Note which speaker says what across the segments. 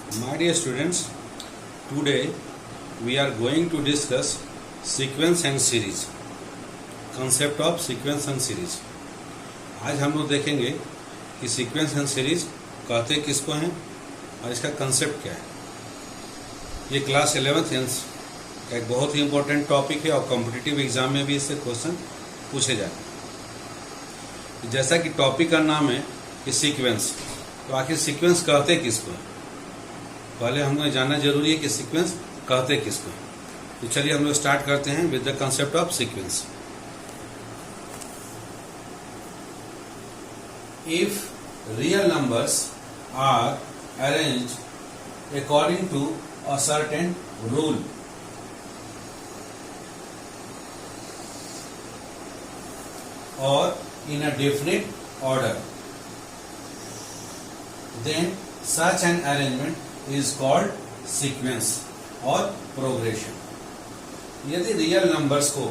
Speaker 1: My dear students, today we are going to discuss sequence and series. Concept of sequence and series. आज हम लोग देखेंगे कि sequence and series कहते किसको हैं और इसका कंसेप्ट क्या है। ये क्लास 11th का एक बहुत ही इंपॉर्टेंट टॉपिक है और कॉम्पिटिटिव एग्जाम में भी इससे क्वेश्चन पूछे जाते हैं। जैसा कि टॉपिक का नाम है कि सीक्वेंस, तो आखिर सीक्वेंस कहते किसको हैं, पहले हमें जानना जरूरी है कि सीक्वेंस कहते किसको हैं। तो चलिए हम लोग स्टार्ट करते हैं with the concept of sequence. If real numbers are arranged according to a certain rule, or in a definite order, then such an arrangement is called sequence or progression. यदि रियल नंबर्स को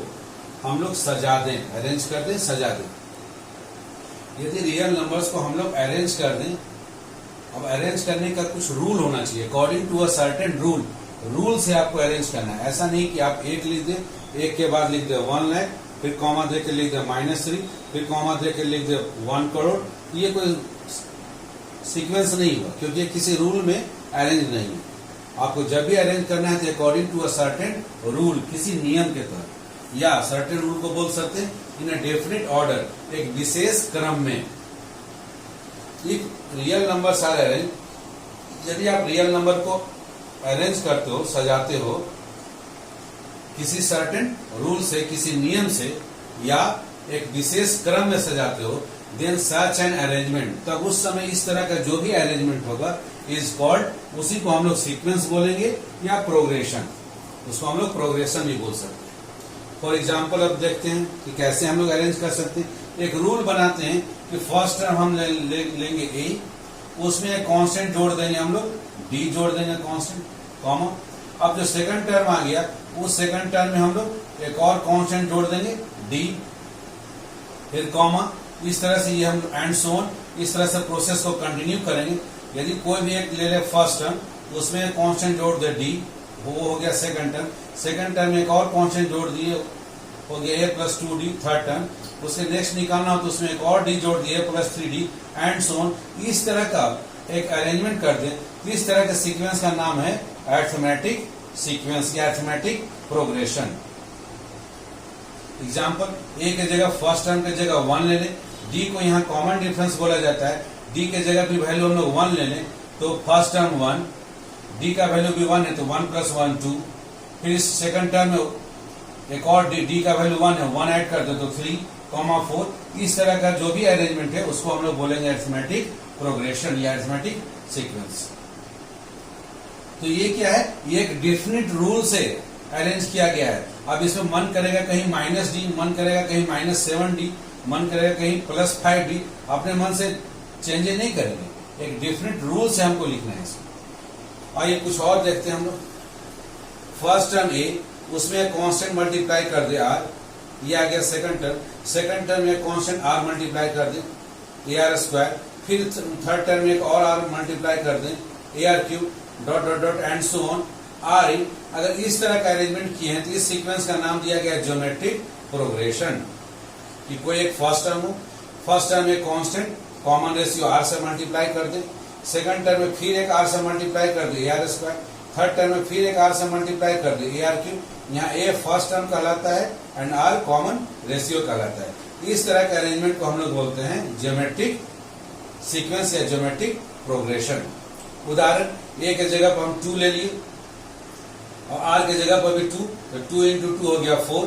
Speaker 1: हम लोग सजा दें, arrange कर दें, सजा दें, यदि रियल नंबर्स को हम लोग अरेंज कर दें, अब अरेंज करने का कुछ रूल होना चाहिए, according to a certain rule से आपको अरेंज करना है। ऐसा नहीं कि आप एक लिख दें, एक के बाद लिख दे 1 लाख, फिर कॉमा दे के लिख दे -3, फिर कॉमा दे के लिख दे 1 करोड़। ये कोई सीक्वेंस नहीं हुआ, क्योंकि ये किसी रूल में अरेंज नहीं है। आपको जब भी अरेंज करना है तो according to a certain rule, किसी नियम के तहत, या सर्टेन रूल को बोल सकते हैं इन अ डेफिनेट ऑर्डर, एक विशेष क्रम में। एक रियल नंबर सारे अरेंज, यदि आप रियल नंबर को अरेंज करते हो, सजाते हो किसी सर्टेन रूल से, किसी नियम से, या एक विशेष क्रम में सजाते हो, देन सच एन अरेंजमेंट, तब उस समय इस तरह का जो भी अरेंजमेंट होगा इज कॉल्ड, उसी को हम लोग सीक्वेंस बोलेंगे या प्रोग्रेशन, उसको हम लोग प्रोग्रेशन भी बोल सकते हैं। फॉर एग्जाम्पल अब देखते हैं कि कैसे हम लोग अरेंज कर सकते हैं। एक रूल बनाते हैं कि फर्स्ट टर्म हम लेंगे ए, उसमें एक कांस्टेंट जोड़ देंगे, हम लोग डी जोड़ देंगे कांस्टेंट, कॉमा। अब जो सेकंड टर्म आ गया, उस सेकंड टर्म में हम लोग एक और कांस्टेंट जोड़ देंगे डी, फिर कॉमा। इस तरह से ये हम एंड सो ऑन, इस तरह से प्रोसेस को कंटिन्यू करेंगे। यदि कोई भी एक ले ले फर्स्ट टर्म, उसमें कांस्टेंट जोड़ दे डी, वो हो गया सेकंड टर्म। सेकंड टर्म में एक और कांस्टेंट जोड़ दिए, हो गया a + 2d थर्ड टर्म। उसके नेक्स्ट निकालना हो तो उसमें एक और डी जोड़ दिए + 3d एंड सो ऑन। इस तरह का एक अरेंजमेंट कर दें। इस तरह के सीक्वेंस का नाम है अरिथमेटिक सीक्वेंस या अरिथमेटिक प्रोग्रेशन। एग्जाम्पल, ए के जगह फर्स्ट टर्म के जगह 1 ले लें, डी को यहाँ कॉमन डिफरेंस बोला जाता है, डी के जगह भी वैल्यू हम लोग 1 ले लें, तो फर्स्ट टर्म 1, डी का वैल्यू भी 1 है तो 1 + 1 2, फिर इस सेकंड टर्म में एक और डी का वैल्यू 1 है, 1 ऐड कर दो तो 3, 4। इस तरह का जो भी अरेंजमेंट है उसको हम लोग बोलेंगे अरिथमेटिक प्रोग्रेशन या अरिथमेटिक सीक्वेंस। तो ये क्या है, ये एक डेफिनेट रूल से अरेंज किया गया है। अब इसमें मन करेगा कहीं -d, मन करेगा कहीं -7d, मन करेगा कहीं +5d, अपने मन से चेंजेस नहीं करेंगे, एक डेफिनेट रूल से हमको लिखना है इसमें। आइए कुछ और देखते हैं हम लोग। फर्स्ट टर्म ए, उसमें कांस्टेंट मल्टीप्लाई कर दे r, ये आ गया सेकंड टर्म में कांस्टेंट r मल्टीप्लाई कर दे ar², फिर थर्ड टर्म में एक और r मल्टीप्लाई कर दें ar³ dot dot dot and so on r। अगर इस तरह का अरेंजमेंट किए हैं तो इस सीक्वेंस का नाम दिया गया ज्योमेट्रिक प्रोग्रेशन। कि कोई एक फर्स्ट टर्म हो, फर्स्ट टर्म में कांस्टेंट कॉमन रेशियो r से मल्टीप्लाई कर दे, सेकंड टर्म में फिर एक r से मल्टीप्लाई कर दे ar², थर्ड टर्म में फिर एक r से मल्टीप्लाई कर दे ar³। यहाँ a फर्स्ट टर्म कहलाता है एंड r कॉमन रेशियो कहलाता है। इस तरह के अरेंजमेंट को हम लोग बोलते हैं ज्योमेट्रिक सीक्वेंस या ज्योमेट्रिक प्रोग्रेशन। उदाहरण, a के जगह पर हम 2 ले लिए और r के जगह पर भी 2, तो 2 × 2 हो गया 4,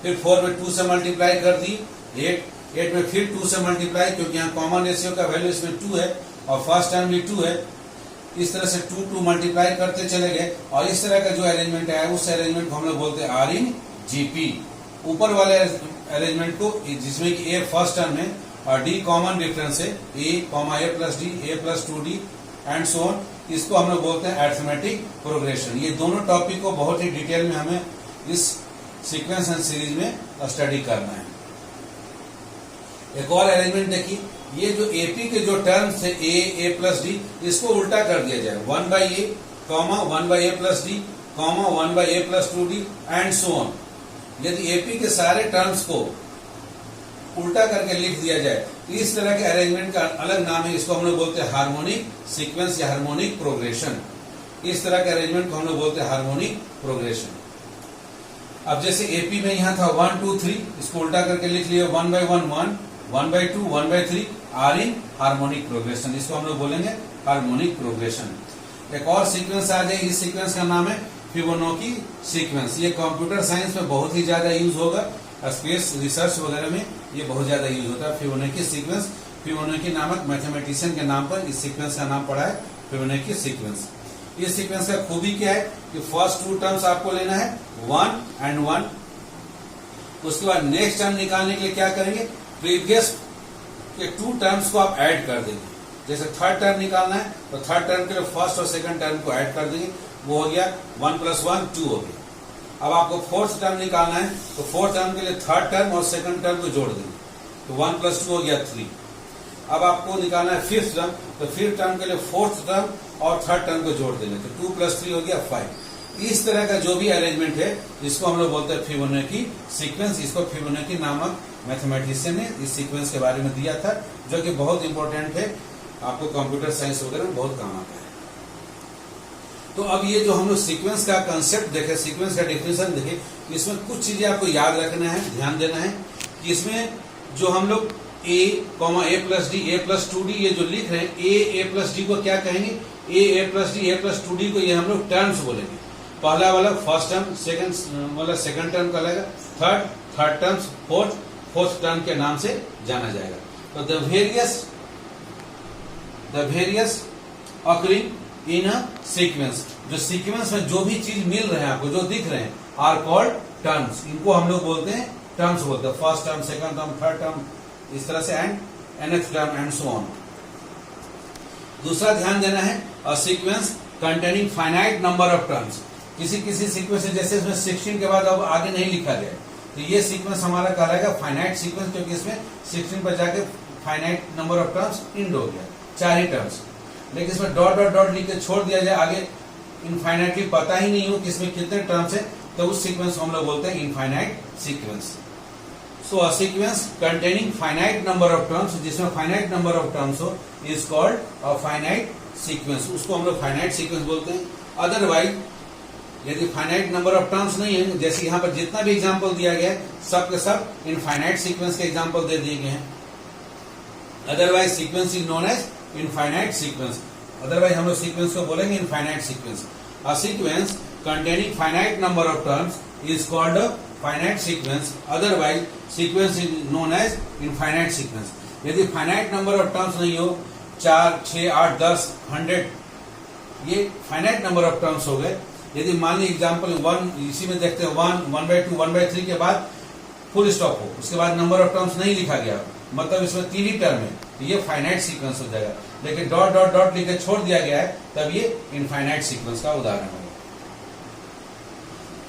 Speaker 1: फिर 4 में 2 से मल्टीप्लाई कर दी 8 में फिर 2 से मल्टीप्लाई, क्योंकि यहाँ कॉमन रेशियो का वैल्यू इसमें 2 है और फर्स्ट टर्म भी 2 है। इस तरह से 2 मल्टीप्लाई करते चले गए और इस तरह का जो अरेंजमेंट है उस अरेंजमेंट को हम लोग बोलते हैं r इन GP। ऊपर वाले अरेंजमेंट को, जिसमें कि a फर्स्ट टर्म है और d कॉमन डिफरेंस है, a, a + d, a + 2d and so on, इसको हम लोग बोलते हैं अरिथमेटिक प्रोग्रेशन। ये दोनों टॉपिक को बहुत ही डिटेल में हमें इस सीक्वेंस एंड सीरीज में स्टडी करना है। एक और अरेंजमेंट देखिए, ये जो एपी के जो टर्म्स थे ए प्लस डी, इसको उल्टा कर दिया जाए, 1/a comma 1/a plus D comma 1/a plus 2d and so on. यदि एपी के सारे टर्म्स को उल्टा करके लिख दिया जाए, इस तरह के अरेंजमेंट का अलग नाम है, इसको हम लोग बोलते हैं हार्मोनिक सीक्वेंस या हार्मोनिक प्रोग्रेशन। इस तरह के अरेंजमेंट को हम लोग बोलते हैं हार्मोनिक प्रोग्रेशन। अब जैसे एपी में यहां था 1 2 3, इसको उल्टा करके लिख लिया 1/1 1, 1/2 1/3 आर इन हार्मोनिक प्रोग्रेशन, इसको हम लोग बोलेंगे हार्मोनिक प्रोग्रेशन। एक और सीक्वेंस आ जाए, इस सीक्वेंस का नाम है फिबोनाची सीक्वेंस। ये कंप्यूटर साइंस में बहुत ही ज्यादा यूज होगा, स्पेस रिसर्च वगैरह में ये बहुत ज्यादा यूज होता है फिबोनाची सीक्वेंस। फिबोनाची नामक मैथमेटिशियन के नाम पर इस सीक्वेंस का नाम पड़ा है फिबोनाची सीक्वेंस। इस सीक्वेंस का खूबी क्या है कि फर्स्ट 2 टर्म्स आपको लेना है 1 and 1, उसके बाद नेक्स्ट टर्म निकालने के लिए क्या करेंगे, प्रीवियस के 2 टर्म्स को आप ऐड कर देंगे। जैसे थर्ड टर्म निकालना है तो थर्ड टर्म के लिए फर्स्ट और सेकंड टर्म को ऐड कर देंगे, वो हो गया 1 + 1 2 हो गया। अब आपको फोर्थ टर्म निकालना है तो फोर्थ टर्म के लिए थर्ड टर्म और सेकंड टर्म को जोड़ देंगे, तो 1 + 2 हो गया 3। अब आपको निकालना है फिफ्थ टर्म, तो फिफ्थ टर्म के लिए फोर्थ टर्म और थर्ड टर्म को जोड़ देंगे, तो 2 + 3 हो गया 5। इस तरह का जो भी अरेंजमेंट है इसको हम लोग बोलते हैं फिबोनाची सीक्वेंस। इसको फिबोनाची नामक मैथमेटिशियन ने इस सीक्वेंस के बारे में दिया था, जो कि बहुत इंपॉर्टेंट है, आपको कंप्यूटर साइंस वगैरह में बहुत काम आता है। तो अब ये जो हम लोग सीक्वेंस का कंसेप्ट देखे, सीक्वेंस का डेफिनेशन देखे, इसमें कुछ चीजें आपको याद रखना है, ध्यान देना है कि इसमें जो हम लोग a plus D a plus 2d ये जो लिख रहे हैं, a प्लस डी को क्या कहेंगे, a plus D a plus 2d को ये हम लोग टर्म्स बोलेंगे। पहला वाला फर्स्ट टर्म, सेकंड वाला सेकंड टर्म कहलाएगा, थर्ड टर्म्स फोर्थ टर्म के नाम से जाना जाएगा। तो the various occurring in a sequence, जो सीक्वेंस में जो भी चीज मिल रहे हैं आपको, जो दिख रहे हैं, आर कॉल्ड टर्म्स। इनको हम लोग बोलते हैं टर्म्स बोलते हैं, first term, second term, third term, इस तरह से and nth term and so on. दूसरा ध्यान देना है, अ sequence containing finite number of terms. किसी सीक्वेंस है, जैसे इसमें 16 के बाद अब आगे नहीं लिखा गया, तो ये सीक्वेंस हमारा कहलाएगा फाइनाइट सीक्वेंस, क्योंकि इसमें 16 पर जाके finite number of terms end हो गया, 4 ही टर्म्स। लेकिन इसमें डॉट डॉट डॉट लिख के छोड़ दिया जाए, आगे इनफाइनाइटली पता ही नहीं हो कि इसमें कितने टर्म्स है, तो उस सीक्वेंस को हम लोग बोलते हैं infinite sequence. So a sequence containing finite number of terms, जिसमें फाइनाइट नंबर ऑफ टर्म्स हो, is called a finite sequence, उसको हम लोग फाइनाइट सीक्वेंस बोलते हैं। अदरवाइज यदि फाइनाइट नंबर ऑफ टर्म्स नहीं है, जैसे यहाँ पर जितना भी एग्जाम्पल दिया गया है, सब के सब इनफाइनाइट सीक्वेंस के एग्जाम्पल दे दिए गए हैं। Otherwise sequence is known as infinite sequence, otherwise हम लोग सीक्वेंस को बोलेंगे infinite sequence. A sequence containing finite number of terms is called a finite sequence, otherwise sequence is known as infinite sequence. यदि finite number of terms नहीं हो, 4 6 8 10 100, ये finite number of terms हो गए। यदि मान ली एग्जाम्पल 1, इसी में देखते हैं 1 1/2 1/3 के बाद फुल स्टॉप हो, उसके बाद नंबर ऑफ टर्म्स नहीं लिखा गया, मतलब इसमें 3 ही टर्म है, तो ये फाइनाइट सीक्वेंस हो जाएगा। लेकिन डॉट डॉट डॉट लिख के छोड़ दिया गया है, तब ये इनफाइनाइट सीक्वेंस का उदाहरण होगा।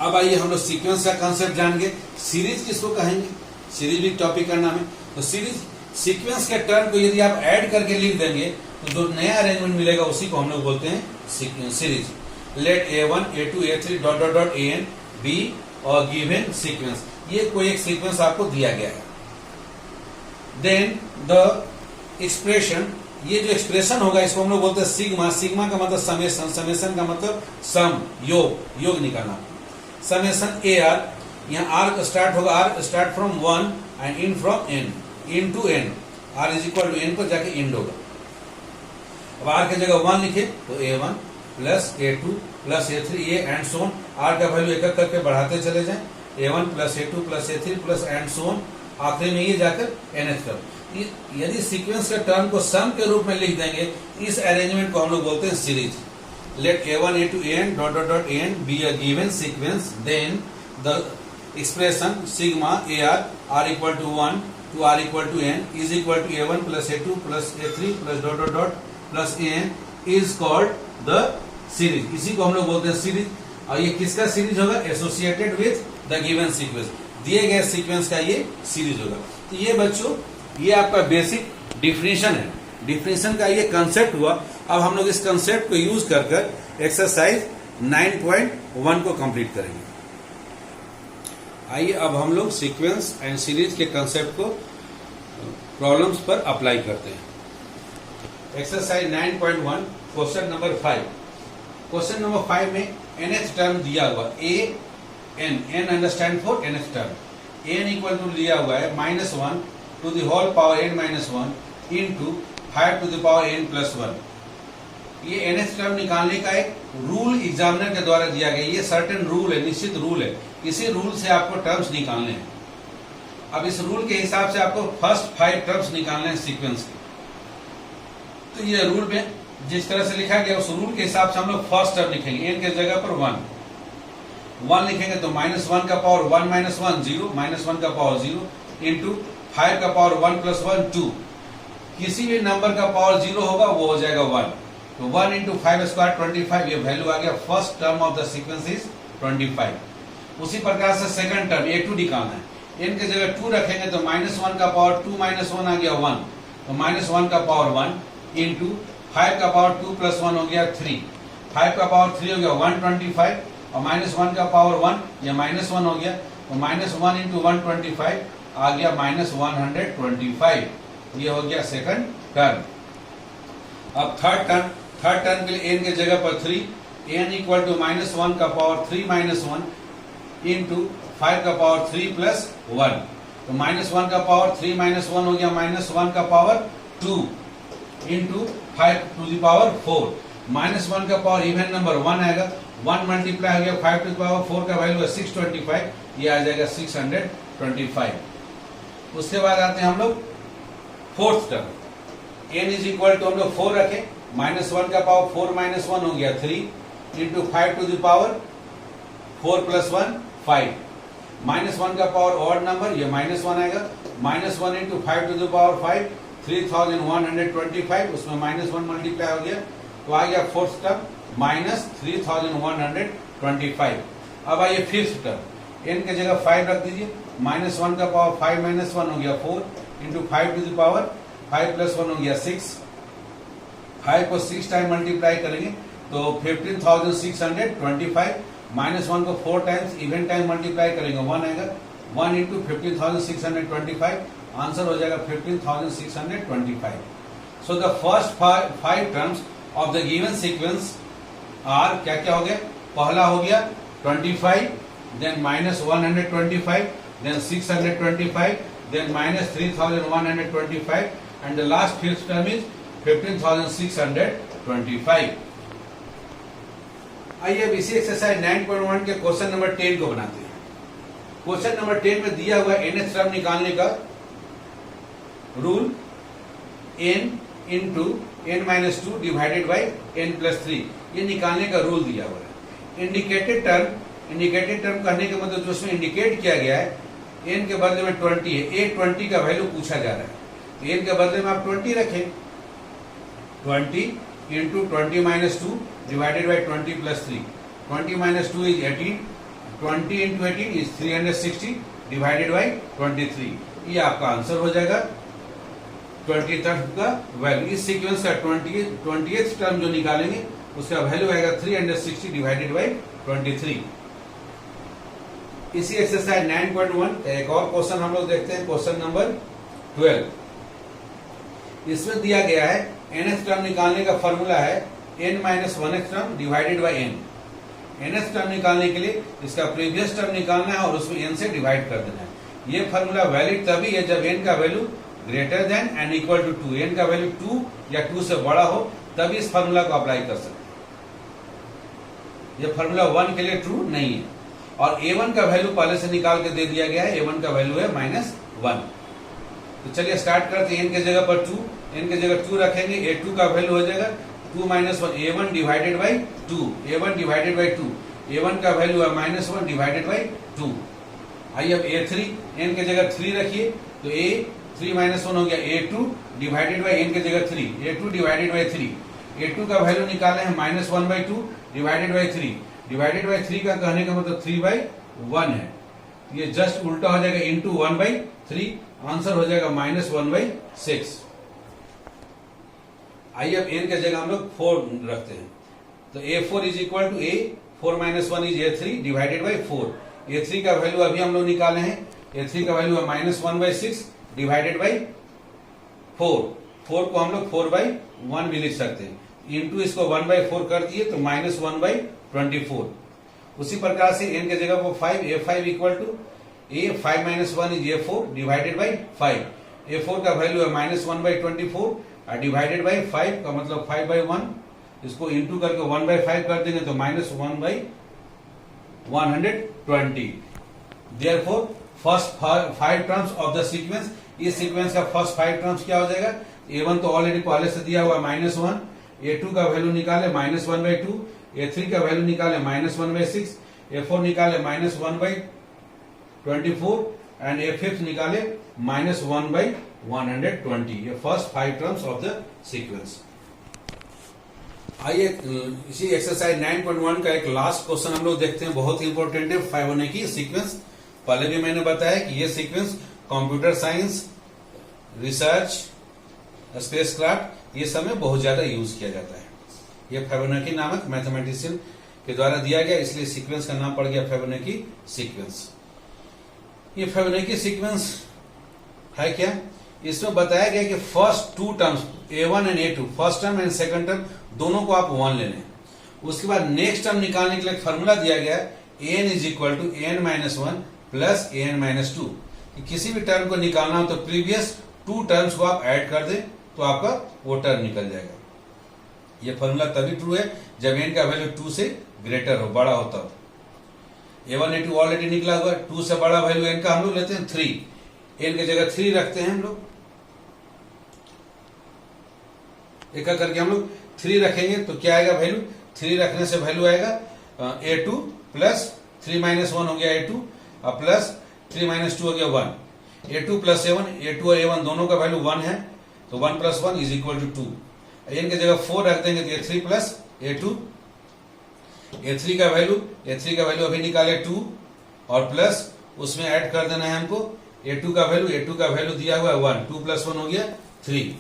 Speaker 1: अब आइए हम लोग सीक्वेंस का कंसेप्ट जानेंगे। सीरीज किसको कहेंगे, सीरीज भी टॉपिक का नाम है। तो सीक्वेंस के टर्म को यदि आप ऐड करके लिख देंगे, तो जो नया अरेंजमेंट मिलेगा उसी को हम लोग बोलते हैं series. Let A1 A2 A3 dot dot dot AN be और गिवन सीक्वेंस, ये कोई एक सीक्वेंस आपको दिया गया है। देन द एक्सप्रेशन, ये जो एक्सप्रेशन होगा इसको हम लोग बोलते हैं सिग्मा। सिग्मा का मतलब समेशन, समेशन का मतलब सम, योग निकालना। समेशन AR, यहाँ आर स्टार्ट होगा, r start from 1 and in from n, in to n, r is equal to n पर जाके इंड होगा। अब आर की जगह 1 लिखे तो A1 plus A2 plus A3 ये एंड सोन, आर का वैल्यू एक एक करके बढ़ाते चले जाएं, A1 plus A2 plus A3 plus and so on, आखिरी में ये जाकर nth टर्म। यदि सीक्वेंस के टर्म को सम के रूप में लिख देंगे, इस अरेंजमेंट को हम लोग बोलते हैं series. Let A1 A2 AN dot dot dot AN be a given sequence, then the expression sigma AR r equal to 1 to r equal to n is equal to A1 plus A2 plus A3 plus dot dot dot plus AN is called the series. इसी को हम लोग बोलते हैं series. और ये किसका series होगा, associated with the given sequence, दिए गए सीक्वेंस का ये सीरीज होगा। तो ये बच्चों, ये आपका बेसिक डिफिनेशन है। डिफिनेशन का ये कंसेप्ट हुआ। अब हम लोग इस कंसेप्ट को यूज कर एक्सरसाइज 9.1 को कंप्लीट करेंगे। आइए अब हम लोग सीक्वेंस एंड सीरीज के कंसेप्ट को प्रॉब्लम्स पर अप्लाई करते हैं। Exercise 9.1 question number 5। Question number 5 में nth टर्म दिया हुआ a n understand for nth term n equal to दिया हुआ है -1 to the whole power n -1 into 5 to the power n plus 1। ये nth टर्म निकालने का एक रूल एग्जामिनर के द्वारा दिया गया। ये सर्टेन रूल है, निश्चित रूल है। इसी रूल से आपको टर्म्स निकालने हैं। अब इस रूल के हिसाब से आपको फर्स्ट 5 टर्म्स निकालने हैं सीक्वेंस के। तो ये रूल में जिस तरह से लिखा गया उस रूल के हिसाब से हम लोग फर्स्ट टर्म लिखेंगे। n के जगह पर 1 लिखेंगे तो -1 का पावर 1 -1 0, -1 का पावर 0 इंटू 5 का पावर 1 प्लस 1 2। किसी भी नंबर का पावर 0 होगा वो हो जाएगा 1। तो 1 इंटू 5 स्क्वायर 25। ये वैल्यू आ गया। First term of the sequence is 25। उसी प्रकार से सेकंड टर्म a2 निकालना है। n के जगह 2 रखेंगे तो -1 का पावर 2 -1 आ गया 1। तो -1 का पावर 1 इंटू 5 का पावर 2 प्लस 1 हो गया 3। 5 का पावर 3 हो गया 125 और -1 का पावर 1 या -1 हो गया। तो -1 इंटू 125 आ गया -125। ये हो गया सेकंड टर्म। अब थर्ड टर्म के लिए n के जगह पर 3, n इक्वल टू -1 का पावर 3 -1 इंटू 5 का पावर 3 प्लस 1। तो -1 का पावर 3 -1 हो गया -1 का power 2 into 5 to the power 4। -1 का पावर इवन नंबर 1 आएगा। 1 मल्टीप्लाई हो गया 5 टू द पावर 4 का वैल्यू है 625। ये आ जाएगा 625। उसके बाद आते हैं हम लोग fourth term. n is equal to हम लोग 4 रखें। -1 का पावर 4 -1 हो गया 3 into 5 to the power 4 plus 1 5। -1 का पावर ऑड नंबर ये -1 आएगा। -1 इंटू 5 टू द पावर 5 3125। उसमें -1 मल्टीप्लाई हो गया तो आ गया फोर्थ टर्म -3125। अब आइए फिफ्थ टर्म। n के जगह 5 रख दीजिए। -1 का पावर 5 -1 हो गया 4 into 5 to the power 5 plus 1 हो गया 6। 5 को 6 टाइम मल्टीप्लाई करेंगे तो 15625। -1 को 4 टाइम्स इवन टाइम मल्टीप्लाई करेंगे 1 आएगा। 1 इंटू 15625 आंसर हो जाएगा 15625। So the first 5 terms of the given sequence are क्या क्या हो गया। पहला हो गया 25, then -125, then 625, then -3125 and the last fifth term is 15625। आइए अब इसी एक्सरसाइज 9.1 के क्वेश्चन नंबर 10 को बनाते हैं। क्वेश्चन नंबर 10 में दिया हुआ nth टर्म निकालने का rule n into n-2 divided by n plus 3। ये निकालने का रूल दिया हुआ है। इंडिकेटेड टर्म कहने का मतलब जो उसमें इंडिकेट किया गया है n के बदले में 20 है। a 20 का वैल्यू पूछा जा रहा है। n के बदले में आप 20 रखें। 20 into 20 -2 divided by 20 plus 3। 20 -2 is 18। 20 into 18 is 360 divided by 23। ये आपका आंसर हो जाएगा 20th टर्म का वैल्यू। इस सीक्वेंस का 20th टर्म जो निकालेंगे उसका वैल्यू आएगा 360 डिवाइडेड बाई 23। इसी एक्सरसाइज 9.1 का एक और क्वेश्चन हम लोग देखते हैं। Question number 12। इसमें दिया गया है nth टर्म निकालने का फॉर्मूला है n-1th term divided by n। nth term निकालने के लिए इसका प्रीवियस टर्म निकालना है और उसमें n से डिवाइड कर देना है। ये फॉर्मूला वैलिड तभी है जब n का value greater than and equal to 2। n का वैल्यू 2 या 2 से बड़ा हो तभी इस फॉर्मूला को अप्लाई कर सकते हैं। ये फॉर्मूला 1 के लिए ट्रू नहीं है। और a1 का वैल्यू पहले से निकाल के दे दिया गया है। a1 का वैल्यू है -1। तो चलिए स्टार्ट करते हैं। n के जगह पर 2, n के जगह 2 रखेंगे। a2 का वैल्यू हो जाएगा 2 - 1 a1 divided by 2। a1 divided by 2। a1 का वैल्यू है -1 डिवाइडेड बाई 2। आइए अब a3, n के जगह 3 रखिए तो a 3 - 1 हो गया a2 डिवाइडेड बाई n के जगह 3। a2 divided by 3। a2 का वैल्यू निकाले हैं -1/2 डिवाइडेड बाई 3। डिवाइडेड बाई 3 का कहने का मतलब 3/1 है। ये जस्ट उल्टा हो जाएगा इंटू 1/3। आंसर हो जाएगा -1/6। आइए अब n के जगह हम लोग 4 रखते हैं, तो a4 is equal to a4 minus 1 is a3 divided by 4। a3 का वैल्यू अभी हम लोग निकाले हैं, a3 का वैल्यू है -1/6 डिवाइडेड बाई 4। 4 को हम लोग 4/1 भी लिख सकते हैं, इंटू इसको 1/4 कर दिए तो -1/24। उसी प्रकार से n के जगह को 5, a5 equal to a5 minus 1 is a4 divided by 5। a4 का वैल्यू है -1/24 डिवाइडेड बाई 5 का मतलब 5/1, इसको इंटू करके 1/5 कर देंगे तो -1/120। Therefore first 5 terms of the sequence, इस सीक्वेंस का फर्स्ट 5 टर्म्स क्या हो जाएगा, a1 तो ऑलरेडी पहले से दिया हुआ -1, a2 का वैल्यू निकाले -1/2, a3 का वैल्यू निकाले -1/6, a4 निकाले -1/24 एंड a5 निकाले -1/120। ये first 5 terms of the sequence. आइए इसी एक्सरसाइज 9.1 का एक लास्ट क्वेश्चन हम लोग देखते हैं, बहुत ही इंपॉर्टेंट है फाइबोनाची सीक्वेंस। पहले भी मैंने बताया कि ये sequence computer science, research, spacecraft ये सब में बहुत ज्यादा यूज किया जाता है। ये फिबोनाची नामक मैथमेटिशियन के द्वारा दिया गया, इसलिए सीक्वेंस का नाम पड़ गया फिबोनाची सीक्वेंस। ये फिबोनाची सीक्वेंस है क्या, इसमें बताया गया कि first 2 terms a1 and a2, first term and second term दोनों को आप 1 ले लें। उसके बाद नेक्स्ट टर्म निकालने के लिए फॉर्मूला दिया गया n is equal to n-1 plus an-2। किसी भी टर्म को निकालना हो तो प्रीवियस 2 टर्म्स को आप ऐड कर दें तो आपका वो टर्म निकल जाएगा। ये फॉर्मूला तभी ट्रू है जब n का वैल्यू 2 से ग्रेटर हो, बड़ा हो तब। a1 a2 ऑलरेडी निकला हुआ, 2 से बड़ा वैल्यू n का हम लोग लेते हैं 3, n की जगह 3 रखते हैं हम लोग, एक करके हम लोग 3 रखेंगे तो क्या आएगा वैल्यू, 3 रखने से वैल्यू आएगा a2 प्लस 3 माइनस 1 हो गया a2 और प्लस 3 माइनस 2 हो गया 1, a2 प्लस a1, a2 और a1 दोनों का वैल्यू 1 है तो 1 plus 1 is equal to 2। n की जगह 4 रख देंगे तो a3 प्लस a2, a3 का वैल्यू अभी निकाले 2 और प्लस उसमें ऐड कर देना है हमको a2 का वैल्यू दिया हुआ है 1, 2 प्लस 1 हो गया 3।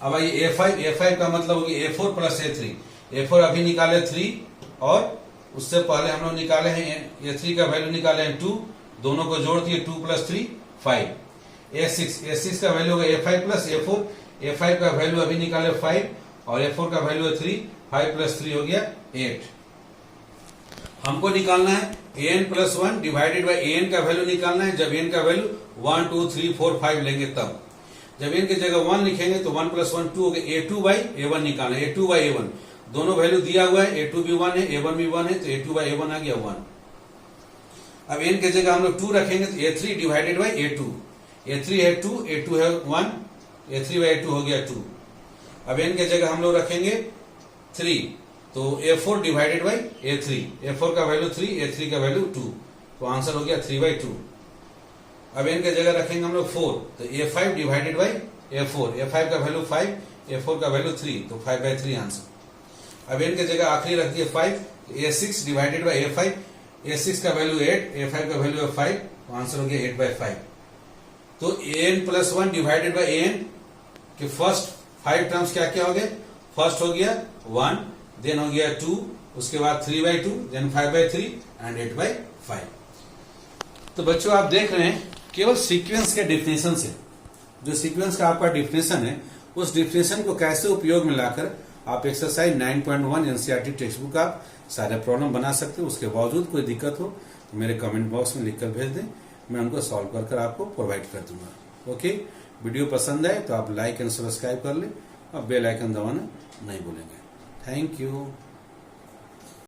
Speaker 1: अब आइए a5 का मतलब होगी a4 प्लस a3, a4 अभी निकाले 3 और उससे पहले हम लोग निकाले हैं a3 का वैल्यू निकाले हैं 2, दोनों को जोड़ दिए 2 प्लस 3 5। a6 का वैल्यू होगा a5 प्लस a4 का वैल्यू अभी निकाले 5 और a4 का वैल्यू है 3, 5 प्लस 3 हो गया 8। हमको निकालना है an plus 1 divided by an का वैल्यू निकालना है जब n का वैल्यू 1 2 3 4 5 लेंगे तब। जब n की जगह 1 लिखेंगे तो 1 प्लस 1 2 हो गया, a2 बाई a1 निकालना है, a2 बाई a1 दोनों वैल्यू दिया हुआ है, a2 भी 1 है a1 भी 1 है तो a2 बाई a1 आ गया 1। अब n की जगह हम लोग 2 रखेंगे तो a3 divided by a2, a3 है 2 a2 है 1, a3 बाई a2 हो गया 2। अब n की जगह हम लोग रखेंगे 3 तो a4 divided by a3, a4 का वैल्यू 3, a3 का वैल्यू 2 तो आंसर हो गया 3/2। अब n की जगह रखेंगे हम लोग 4 तो a5 divided by a4, a5 का वैल्यू 5, a4 का वैल्यू 3 तो 5/3 आंसर। अब n की जगह आखिरी रख दिए 5 तो a6 divided by a5, a6 का वैल्यू 8, a5 का वैल्यू है 5 तो आंसर हो गया 8/5। तो an plus 1 divided by an के फर्स्ट 5 टर्म्स क्या क्या हो गए, फर्स्ट हो गया 1, देन हो गया 2, उसके बाद 3/2, देन 5/3 एंड 8/5। तो बच्चों आप देख रहे हैं केवल सीक्वेंस के डिफिनेशन से, जो सीक्वेंस का आपका डिफिनेशन है उस डिफिनेशन को कैसे उपयोग में लाकर आप एक्सरसाइज 9.1 एनसीईआरटी टेक्स्ट बुक आप सारे प्रॉब्लम बना सकते हो। उसके बावजूद कोई दिक्कत हो तो मेरे कमेंट बॉक्स में लिखकर भेज दें, मैं उनको सॉल्व कर आपको प्रोवाइड कर दूंगा। ओके, वीडियो पसंद आए तो आप लाइक एंड सब्सक्राइब कर लें और बेल आइकन दबाना नहीं भूलेंगे। Thank you.